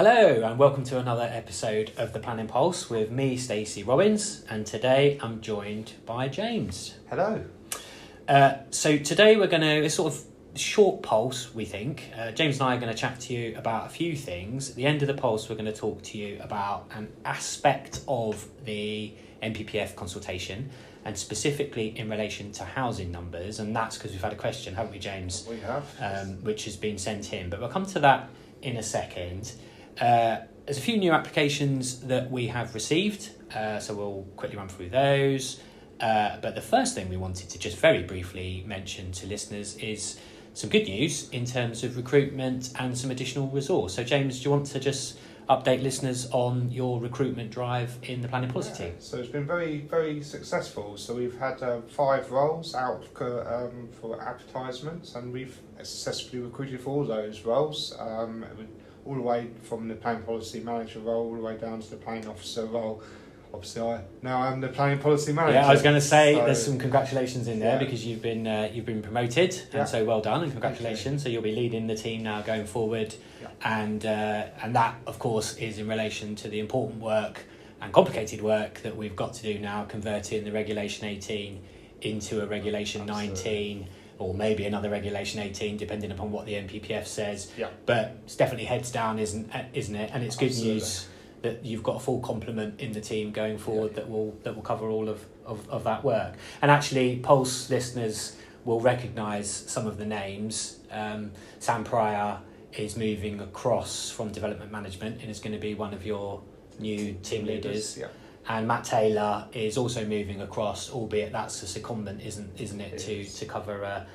Hello and welcome to another episode of the Planning Pulse with me, Stacey Robbins, and today I'm joined by James. Hello. So today we're going to, it's sort of short pulse, we think. James and I are going to chat to you about a few things. At the end of the pulse, we're going to talk to you about an aspect of the NPPF consultation, and specifically in relation to housing numbers, and that's because we've had a question, haven't we, James? We have. Which has been sent in, but we'll come to that in a second. There's a few new applications that we have received, so we'll quickly run through those. But the first thing we wanted to just very briefly mention to listeners is some good news in terms of recruitment and some additional resource. So James, do you want to just update listeners on your recruitment drive in the planning policy team? So it's been very, very successful. So we've had 5 roles out for advertisements, and we've successfully recruited for all those roles. All the way from the planning policy manager role all the way down to the planning officer role. Obviously, I'm the planning policy manager. Yeah, I was going to say there's some congratulations in there because you've been promoted, Yeah. and so well done and congratulations. So you'll be leading the team now going forward, and that of course is in relation to the important work and complicated work that we've got to do now, converting the Regulation 18 into a Regulation 19. Or maybe another Regulation 18, depending upon what the NPPF says. Yeah. But it's definitely heads down, isn't it? And it's good Absolutely. news that you've got a full complement in the team going forward that will cover all of that work. And actually, Pulse listeners will recognise some of the names. Sam Pryor is moving across from development management and is going to be one of your new team leaders. Yeah. And Matt Taylor is also moving across, albeit that's a secondment, isn't it, to cover a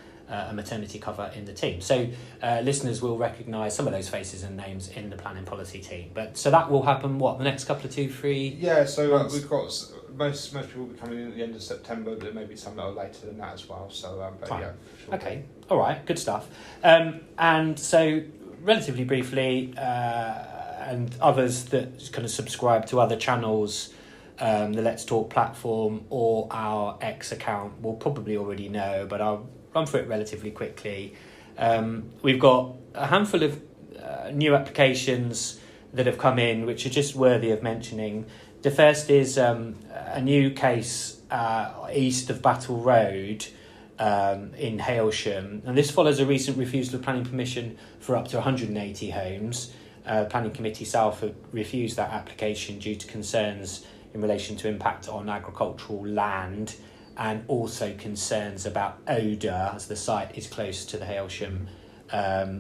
maternity cover in the team. So listeners will recognise some of those faces and names in the planning policy team. But so that will happen, the next couple of 2-3 Yeah, so months? we've got most people will be coming in at the end of September, but maybe some little later than that as well. So, but Fine. yeah. Sure. Okay, all right, good stuff. And so relatively briefly, and others that kind of subscribe to other channels, the Let's Talk platform or our X account will probably already know, but I'll run through it relatively quickly. We've got a handful of new applications that have come in which are just worthy of mentioning. The first is a new case east of Battle Road in Hailsham, and this follows a recent refusal of planning permission for up to 180 homes. Planning Committee South have refused that application due to concerns in relation to impact on agricultural land and also concerns about odour, as the site is close to the Hailsham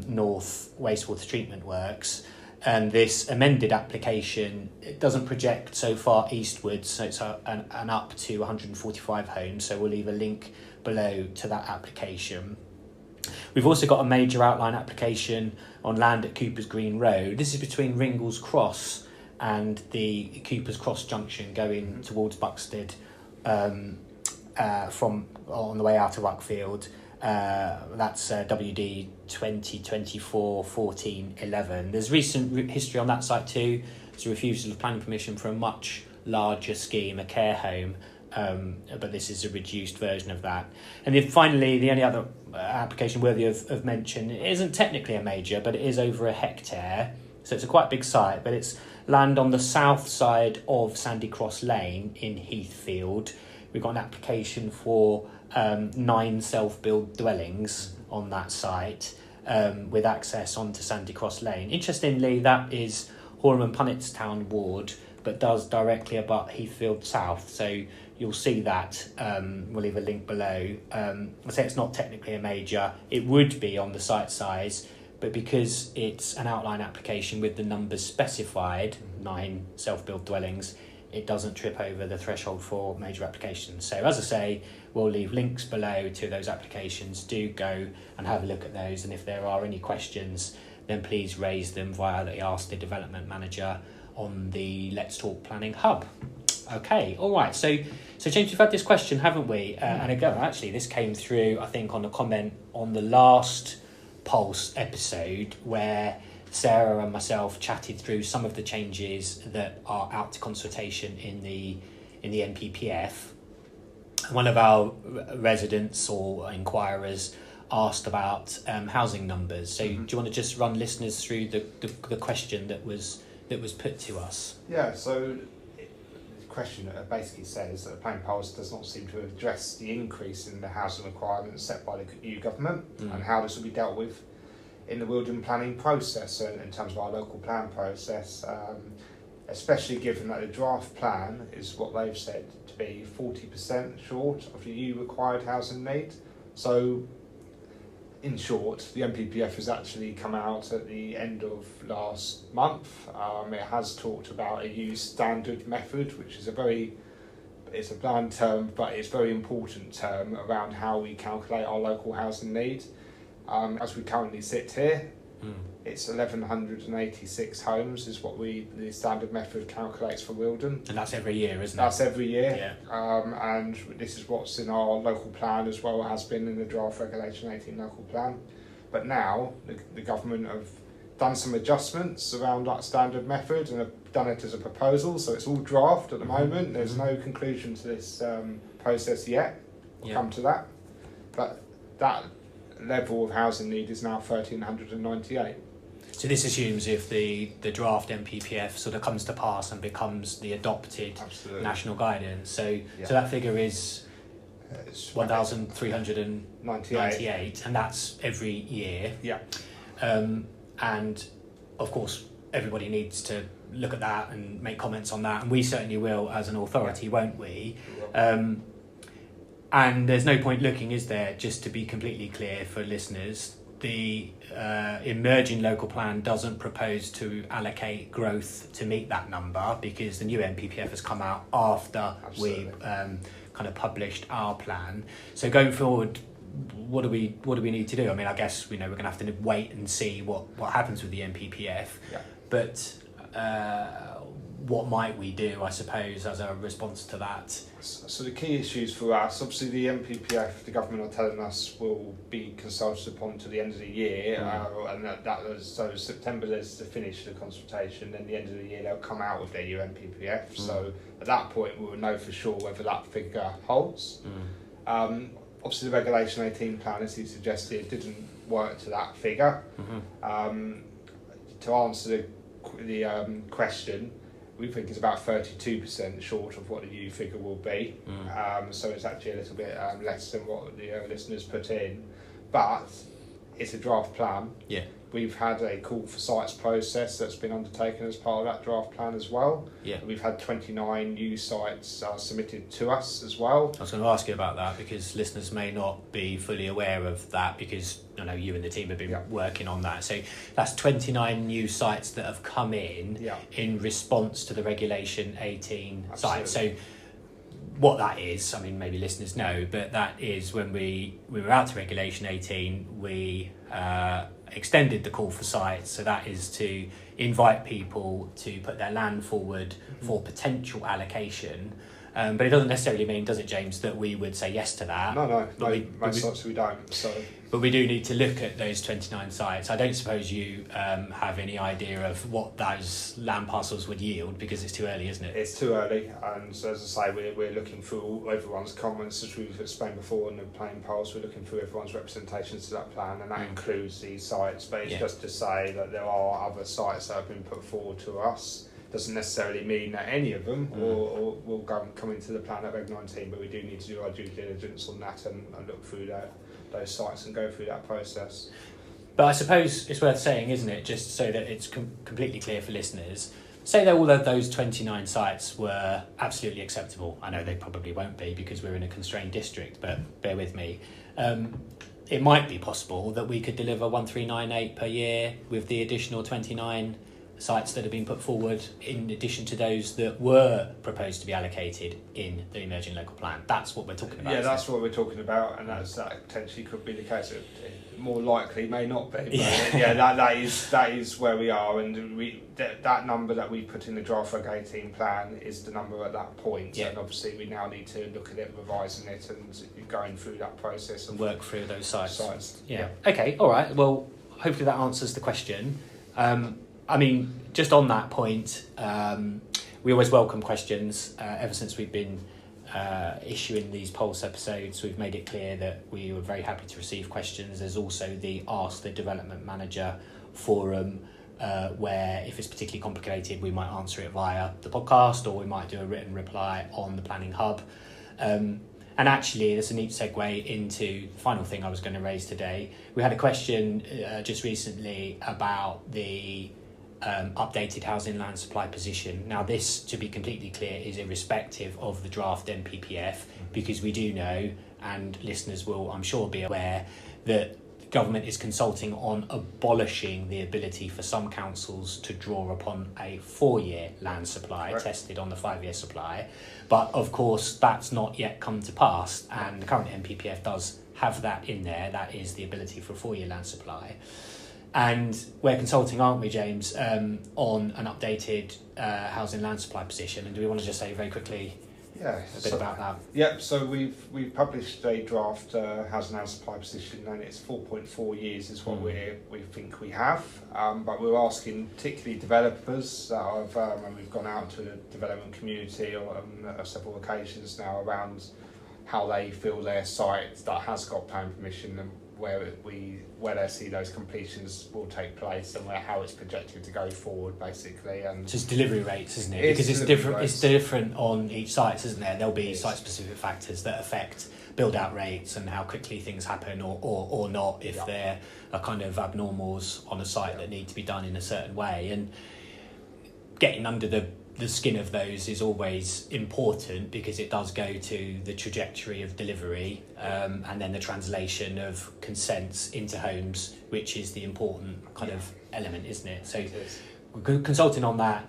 North wastewater treatment works. And this amended application, it doesn't project so far eastwards, so it's an up to 145 homes, so we'll leave a link below to that application. We've also got a major outline application on land at Cooper's Green Road. This is between Ringles Cross and the Cooper's Cross junction going towards Buxted from on the way out of Uckfield. That's WD 2024-14-11. There's recent history on that site too. It's a refusal of planning permission for a much larger scheme, a care home, but this is a reduced version of that. And then finally, the only other application worthy of mention, it isn't technically a major, but it is over a hectare. So it's a quite big site, but it's land on the south side of Sandy Cross Lane in Heathfield. We've got an application for 9 self-build dwellings on that site with access onto Sandy Cross Lane. Interestingly, that is Horham and Punnetstown ward, but does directly abut Heathfield South. So you'll see that. We'll leave a link below. I say it's not technically a major. It would be on the site size, but because it's an outline application with the numbers specified, 9 self-built dwellings, it doesn't trip over the threshold for major applications. So as I say, we'll leave links below to those applications. Do go and have a look at those, and if there are any questions, then please raise them via the Ask the Development Manager on the Let's Talk Planning Hub. Okay, all right. So James, we've had this question, haven't we? And again, actually, this came through, I think, on a comment on the last Pulse episode where Sarah and myself chatted through some of the changes that are out to consultation in the NPPF. One of our residents or inquirers asked about housing numbers. So do you want to just run listeners through the question that was put to us? Yeah, so the question basically says that the planning policy does not seem to address the increase in the housing requirements set by the new government and how this will be dealt with in the wilderness planning process and in terms of our local plan process, especially given that the draft plan is what they've said to be 40% short of the EU required housing need. So in short, the NPPF has actually come out at the end of last month. It has talked about a EU standard method, which is it's a bland term, but it's a very important term around how we calculate our local housing need. As we currently sit here, it's 1,186 homes is what the standard method calculates for Wilden. And that's every year, isn't it? That's every year. Yeah. And this is what's in our local plan as well, has been in the draft Regulation 18 local plan. But now the government have done some adjustments around that standard method and have done it as a proposal, so it's all draft at the moment. There's no conclusion to this process yet. We'll come to that. But that level of housing need is now 1,398. So this assumes if the draft NPPF sort of comes to pass and becomes the adopted national guidance. So that figure is 1,398, and that's every year. Yeah. And of course, everybody needs to look at that and make comments on that, and we certainly will as an authority, won't we? And there's no point looking, is there, just to be completely clear for listeners, the emerging local plan doesn't propose to allocate growth to meet that number, because the new NPPF has come out after we kind of published our plan. So going forward, what do we need to do? I mean, I guess we're going to have to wait and see what happens with the NPPF. Yeah. But what might we do, I suppose, as a response to that? So the key issues for us, obviously the NPPF, the government are telling us, will be consulted upon to the end of the year, and so September is to finish the consultation, then the end of the year they'll come out with their new NPPF. So at that point we will know for sure whether that figure holds. Obviously the Regulation 18 plan, as he suggested, didn't work to that figure. To answer the question, we think it's about 32% short of what the new figure will be. So it's actually a little bit less than what the listeners put in. But it's a draft plan. Yeah. We've had a call for sites process that's been undertaken as part of that draft plan as well. Yeah. We've had 29 new sites submitted to us as well. I was going to ask you about that, because listeners may not be fully aware of that, because I know you and the team have been working on that. So that's 29 new sites that have come in response to the Regulation 18 sites. So what that is, I mean, maybe listeners know, but that is when we were out to Regulation 18, we extended the call for sites. So that is to invite people to put their land forward for potential allocation. But it doesn't necessarily mean, does it, James, that we would say yes to that? No, most sites we don't. So. But we do need to look at those 29 sites. I don't suppose you have any idea of what those land parcels would yield, because it's too early, isn't it? It's too early, and as I say, we're looking through everyone's comments, as we've explained before in the planning polls. We're looking through everyone's representations to that plan, and that includes these sites. But it's just to say that there are other sites that have been put forward to us. Doesn't necessarily mean that any of them will come into the plan at Reg 19, but we do need to do our due diligence on that and look through those sites and go through that process. But I suppose it's worth saying, isn't it, just so that it's completely clear for listeners, say that all of those 29 sites were absolutely acceptable. I know they probably won't be, because we're in a constrained district, but bear with me. It might be possible that we could deliver 1,398 per year with the additional 29 sites that have been put forward, in addition to those that were proposed to be allocated in the emerging local plan. That's what we're talking about. Yeah, that's what we're talking about, and that potentially could be the case. It more likely may not be. But that is where we are, and that number that we put in the draft Reg 18 plan is the number at that point. And obviously we now need to look at it, revising it, and going through that process and work through those sites. Yeah. Okay. All right. Well, hopefully that answers the question. I mean, just on that point, we always welcome questions. Ever since we've been issuing these pulse episodes, we've made it clear that we were very happy to receive questions. There's also the Ask the Development Manager forum, where if it's particularly complicated, we might answer it via the podcast, or we might do a written reply on the Planning Hub. And actually, there's a neat segue into the final thing I was going to raise today. We had a question just recently about the updated housing land supply position. Now, this, to be completely clear, is irrespective of the draft NPPF, because we do know, and listeners will, I'm sure, be aware, that the government is consulting on abolishing the ability for some councils to draw upon a 4-year land supply, right, tested on the 5-year supply. But of course, that's not yet come to pass, and the current NPPF does have that in there. That is the ability for a 4-year land supply. And we're consulting, aren't we, James, on an updated housing land supply position? And do we want to just say very quickly a bit about that? Yep, so we've published a draft housing land supply position, and it's 4.4 years is what we think we have. But we're asking particularly developers that have, and we've gone out to the development community on several occasions now around how they feel their site that has got planning permission and where they see those completions will take place and how it's projected to go forward, basically. And so it's delivery rates, isn't it? Because it's different. It's different on each site, isn't there? There'll be site-specific factors that affect build-out rates and how quickly things happen, or not, if there are kind of abnormals on a site that need to be done in a certain way. And getting under the skin of those is always important, because it does go to the trajectory of delivery, and then the translation of consents into homes, which is the important kind of element, isn't it? So we're consulting on that,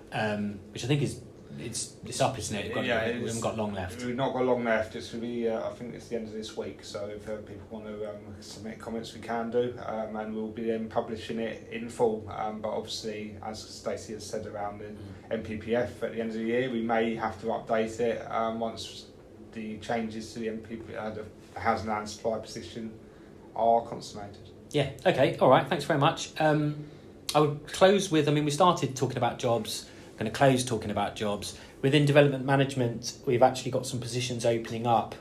which I think is it's up, isn't it? We haven't got long left. We've not got long left. It's going to be, I think it's the end of this week. So if people want to submit comments, we can do, and we'll be then publishing it in full. But obviously, as Stacey has said around the NPPF, at the end of the year, we may have to update it once the changes to the NPPF, the housing land supply position, are consummated. Yeah. Okay. All right. Thanks very much. I would close with, we started talking about jobs. Going to close talking about jobs. Within development management, we've actually got some positions opening up,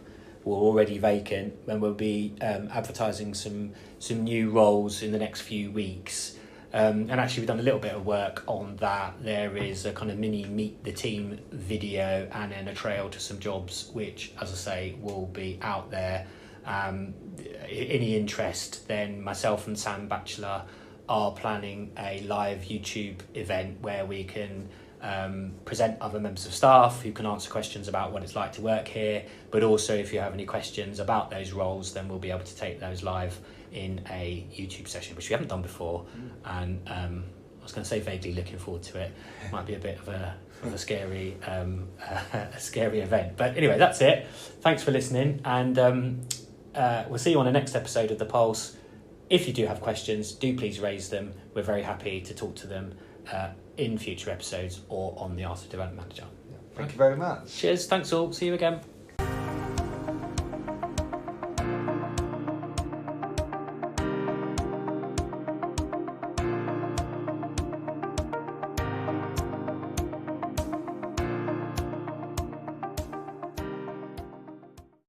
or already vacant, when we'll be advertising some new roles in the next few weeks. And actually, we've done a little bit of work on that. There is a kind of mini Meet the Team video and then a trail to some jobs, which, as I say, will be out there. Any interest, then myself and Sam Batchelor are planning a live YouTube event where we can present other members of staff who can answer questions about what it's like to work here, but also if you have any questions about those roles, then we'll be able to take those live in a YouTube session, which we haven't done before. And I was going to say vaguely looking forward to it. Might be a bit of a scary a scary event, but anyway, that's it. Thanks for listening, and we'll see you on the next episode of The Pulse. If you do have questions, do please raise them. We're very happy to talk to them in future episodes or on the Ask the Development Manager. Thank you very much. Cheers. Thanks all. See you again.